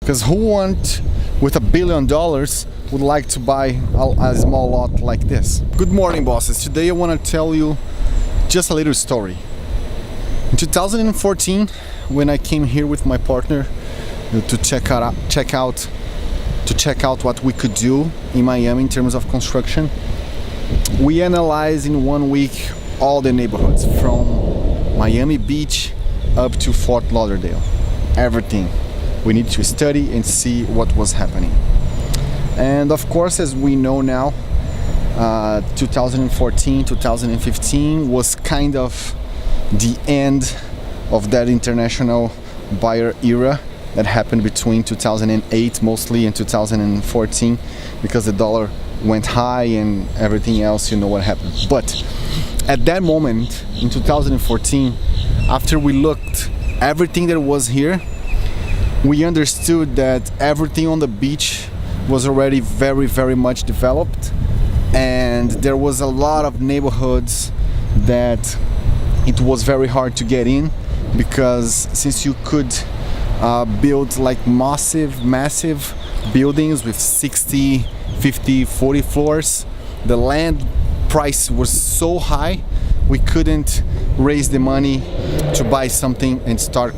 Because who want with $1 billion would like to buy a small lot like this? Good morning, bosses. Today I want to tell you just a little story. In 2014, when I came here with my partner to check out what we could do in Miami in terms of construction, we analyzed in 1 week all the neighborhoods from Miami Beach up to Fort Lauderdale. Everything. We need to study and see what was happening. And of course, as we know now, 2014, 2015 was kind of the end of that international buyer era that happened between 2008 mostly and 2014, because the dollar went high and everything else, you know what happened. But at that moment in 2014, after we looked everything that was here, we understood that everything on the beach was already very, very much developed, and there was a lot of neighborhoods that it was very hard to get in, because since you could build like massive buildings with 60, 50, 40 floors, the land price was so high we couldn't raise the money to buy something and start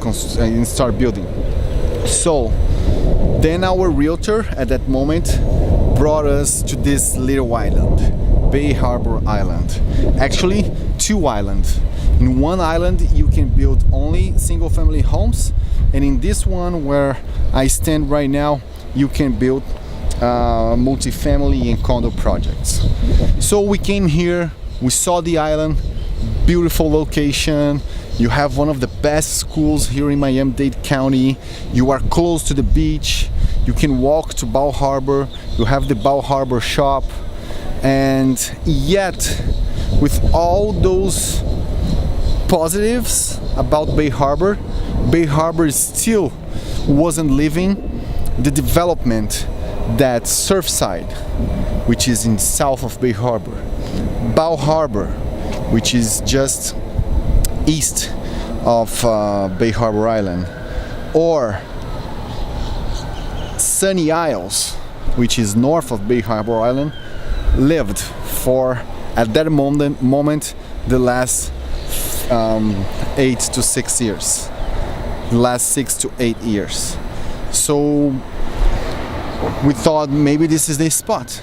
building. So then our realtor at that moment brought us to this little island, Bay Harbor Island. Actually, 2 islands. In one island you can build only single family homes, and in this one where I stand right now you can build multifamily and condo projects. So we came here, we saw the island, beautiful location. You have one of the best schools here in Miami-Dade County. You are close to the beach. You can walk to Bal Harbor. You have the Bal Harbor shop. And yet, with all those positives about Bay Harbor still wasn't living the development that Surfside, which is in south of Bay Harbor, Bal Harbor, which is just east of Bay Harbor Island, or Sunny Isles, which is north of Bay Harbor Island, lived for, at that moment, the last 8 to 6 years. The last 6 to 8 years. So we thought maybe this is the spot.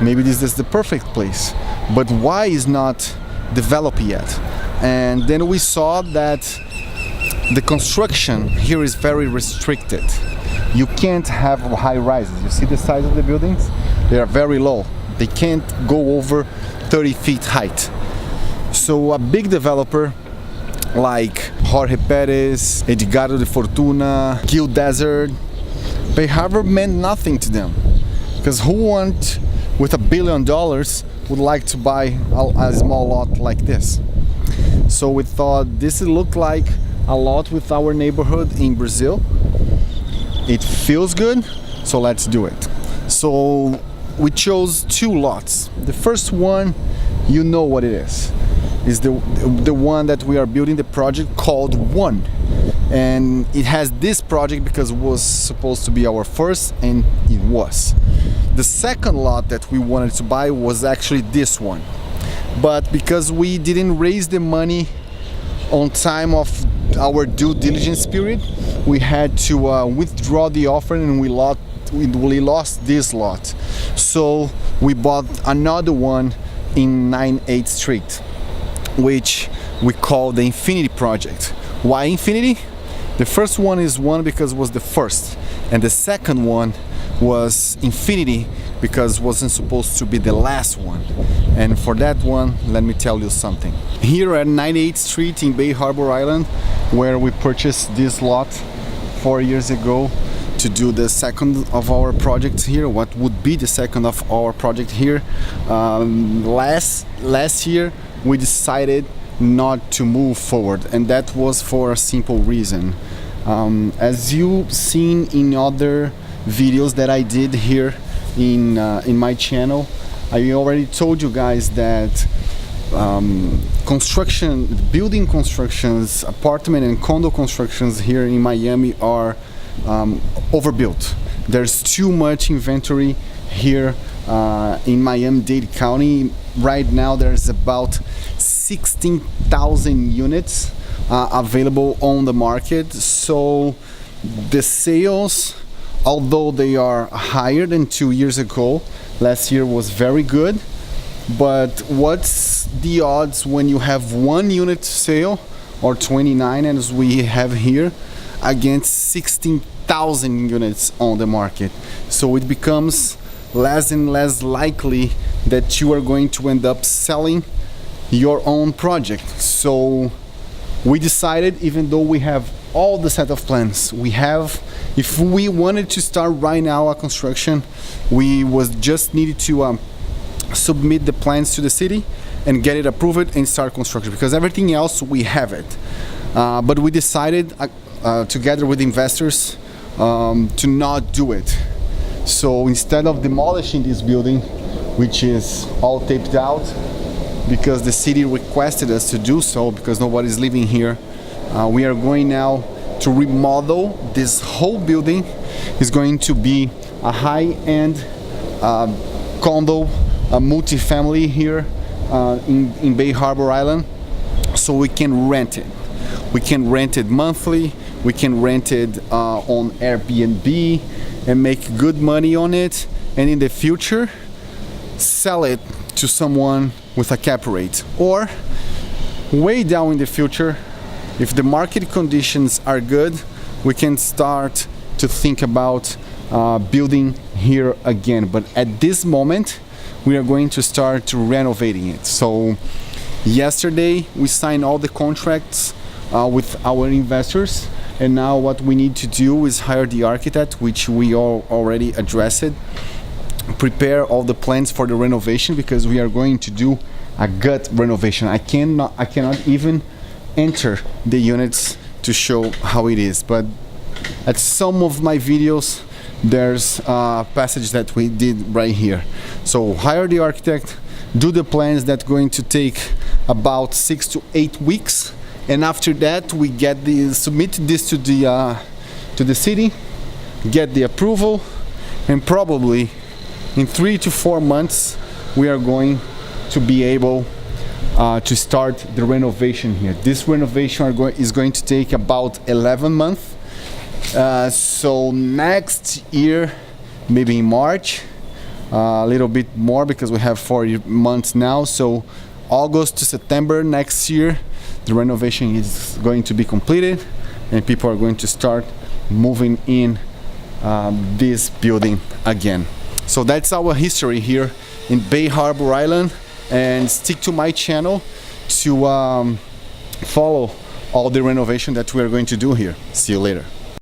Maybe this is the perfect place. But why is not developed yet? And then we saw that the construction here is very restricted. You can't have high rises. You see the size of the buildings? They are very low. They can't go over 30 feet height. So a big developer like Jorge Perez, Edgardo de Fortuna, Gil Dezer, Bay Harbor meant nothing to them. Because who want with $1 billion would like to buy a small lot like this? So we thought this looked like a lot with our neighborhood in Brazil. It feels good, so let's do it. So we chose 2 lots. The first one, you know what it is the one that we are building, the project called One. And it has this project because it was supposed to be our first, and it was. The second lot that we wanted to buy was actually this one. But because we didn't raise the money on time of our due diligence period, we had to withdraw the offer, and we lost this lot. So we bought another one in 98th Street, which we call the Infinity Project. Why Infinity? The first one is one because it was the first, and the second one was Infinity because it wasn't supposed to be the last one. And for that one, let me tell you something. Here at 98th Street in Bay Harbor Island, where we purchased this lot 4 years ago to do the second of our projects here, what would be the second of our project here, last year we decided not to move forward, and that was for a simple reason. As you've seen in other videos that I did here in my channel, I already told you guys that building constructions, apartment and condo constructions here in Miami are overbuilt. There's too much inventory here in Miami-Dade County. Right now there's about 16,000 units available on the market. So the sales, although they are higher than 2 years ago, last year was very good. But what's the odds when you have 1 unit sale or 29 as we have here against 16,000 units on the market? So it becomes less and less likely that you are going to end up selling your own project. So we decided, even though we have all the set of plans we have, if we wanted to start right now a construction, we was just needed to submit the plans to the city and get it approved and start construction, because everything else we have it. But we decided together with investors to not do it. So instead of demolishing this building, which is all taped out because the city requested us to do so because nobody's living here, we are going now to remodel this whole building. It's going to be a high-end condo, a multifamily here in Bay Harbor Island, so we can rent it. We can rent it monthly, we can rent it on Airbnb and make good money on it, and in the future sell it to someone with a cap rate. Or way down in the future, if the market conditions are good, we can start to think about building here again. But at this moment we are going to start renovating it. So yesterday we signed all the contracts with our investors, and now what we need to do is hire the architect, which we all already addressed, prepare all the plans for the renovation, because we are going to do a gut renovation. I cannot even enter the units to show how it is, but at some of my videos there's a passage that we did right here. So hire the architect, do the plans, that's going to take about 6 to 8 weeks, and after that we get submit this to the city, get the approval, and probably in 3 to 4 months we are going to be able to start the renovation here. This renovation is going to take about 11 months. So next year, maybe in March, a little bit more because we have 4 months now. So August to September next year, the renovation is going to be completed and people are going to start moving in this building again. So that's our history here in Bay Harbor Island, and stick to my channel to follow all the renovation that we are going to do here. See you later.